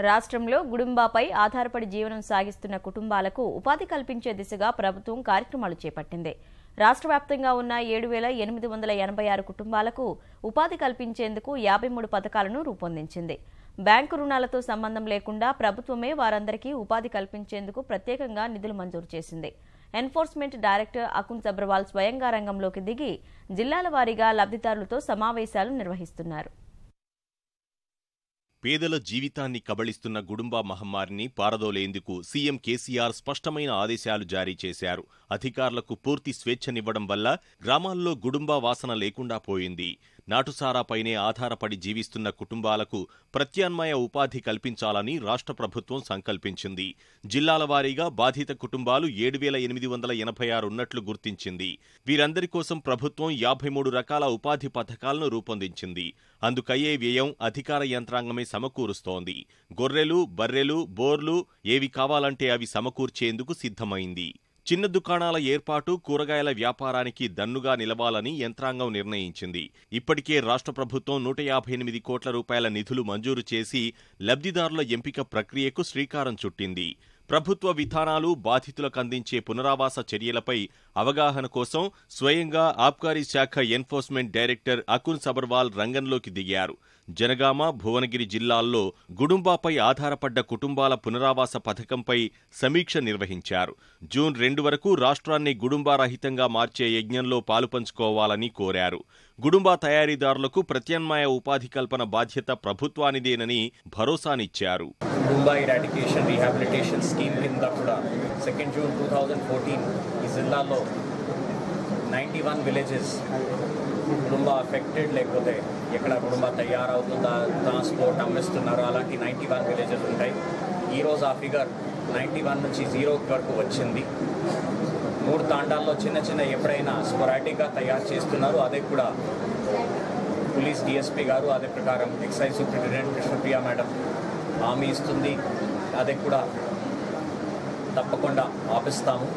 రాష్ట్రంలో గుడుంబాపై ఆధారపడి జీవనం సాగిస్తున్న కుటుంబాలకు ఉపాధి కల్పించే దిశగా ప్రభుత్వం కార్యక్రమాలు చేపట్టింది. రాష్ట్ర వ్యాప్తంగా ఉన్న 7,886 కుటుంబాలకు ఉపాధి కల్పించేందుకు 53 పథకాలను రూపొందించింది. బ్యాంకు రుణాలతో సంబంధం లేకుండా ప్రభుత్వమే వారందరికీ ఉపాధి కల్పించేందుకు ప్రత్యేకంగా నిధులు మంజూరు చేసింది. ఎన్ఫోర్స్మెంట్ డైరెక్టర్ అకున్ సబ్రవాల్ స్వయంగా రంగంలోకి దిగి జిల్లాల వారీగా లబ్ధిదారులతో సమావేశాలు నిర్వహిస్తున్నారు. పేదల జీవితాన్ని కబళిస్తున్న గుడుంబా మహమ్మారిని పారదోలేందుకు సీఎం కేసీఆర్ స్పష్టమైన ఆదేశాలు జారీ చేశారు. అధికారులకు పూర్తి స్వేచ్ఛనివ్వడం వల్ల గ్రామాల్లో గుడుంబా వాసన లేకుండా పోయింది. నాటుసారాపైనే ఆధారపడి జీవిస్తున్న కుటుంబాలకు ప్రత్యామ్నాయ ఉపాధి కల్పించాలని రాష్ట్ర ప్రభుత్వం సంకల్పించింది. జిల్లాల వారీగా బాధిత కుటుంబాలు 7,886 ఉన్నట్లు గుర్తించింది. వీరందరి కోసం ప్రభుత్వం 53 రకాల ఉపాధి పథకాలను రూపొందించింది. అందుకయ్యే వ్యయం అధికార యంత్రాంగమే సమకూరుస్తోంది. గొర్రెలు, బర్రెలు, బోర్లు ఏవి కావాలంటే అవి సమకూర్చేందుకు సిద్ధమైంది. చిన్న దుకాణాల ఏర్పాటు కూరగాయల వ్యాపారానికి దన్నుగా నిలవాలని యంత్రాంగం నిర్ణయించింది. ఇప్పటికే రాష్ట్ర ప్రభుత్వం 158 కోట్ల రూపాయల నిధులు మంజూరు చేసి లబ్ధిదారుల ఎంపిక ప్రక్రియకు శ్రీకారం చుట్టింది. ప్రభుత్వ విధానాలు, బాధితులకు అందించే పునరావాస చర్యలపై అవగాహన కోసం స్వయంగా ఆబ్కారీ శాఖ ఎన్ఫోర్స్మెంట్ డైరెక్టర్ అకున్ సబర్వాల్ రంగంలోకి దిగారు. జనగామ, భువనగిరి జిల్లాల్లో గుడుంబాపై ఆధారపడ్డ కుటుంబాల పునరావాస పథకంపై సమీక్ష నిర్వహించారు. జూన్ 2 వరకు రాష్ట్రాన్ని గుడుంబారహితంగా మార్చే యజ్ఞంలో పాలుపంచుకోవాలని కోరారు. గుడుంబా తయారీదారులకు ప్రత్యామ్నాయ ఉపాధి కల్పన బాధ్యత ప్రభుత్వానిదేనని భరోసానిచ్చారు. గుడుంబా ఇరాడికేషన్ రీహాబిలిటేషన్ స్కీమ్ కింద కూడా 2 జూన్ 2014 ఈ జిల్లాలో 91 విలేజెస్ గుడుంబా అఫెక్టెడ్, లేకపోతే ఎక్కడ గుడుంబా తయారవుతుందా, ట్రాన్స్పోర్ట్ అమ్మిస్తున్నారు, అలాంటి 91 విలేజెస్ ఉంటాయి. ఈరోజు ఆ ఫిగర్ 91 నుంచి 0 వరకు వచ్చింది. 3 తాండాల్లో చిన్న చిన్న ఎప్పుడైనా స్పొరాటిక్గా తయారు చేస్తున్నారు. అదే కూడా పోలీస్ డిఎస్పీ గారు అదే ప్రకారం ఎక్సైజ్ సూపరింటెండెంట్ కృష్ణప్రియ మేడం హామీ ఇస్తుంది. అదే కూడా తప్పకుండా ఆపిస్తాము.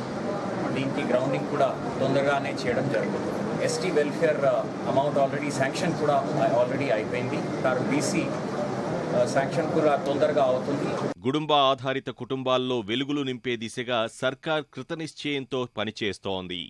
దీనికి గ్రౌండింగ్ కూడా తొందరగానే చేయడం జరుగుతుంది. ST welfare amount already sanction కూడా ఆల్రెడీ అయిపోయింది. బీసీ శాంక్షన్ కూడా తొందరగా అవుతుంది. గుడుంబా ఆధారిత కుటుంబాల్లో వెలుగులు నింపే దిశగా సర్కార్ కృతనిశ్చయంతో పనిచేస్తోంది.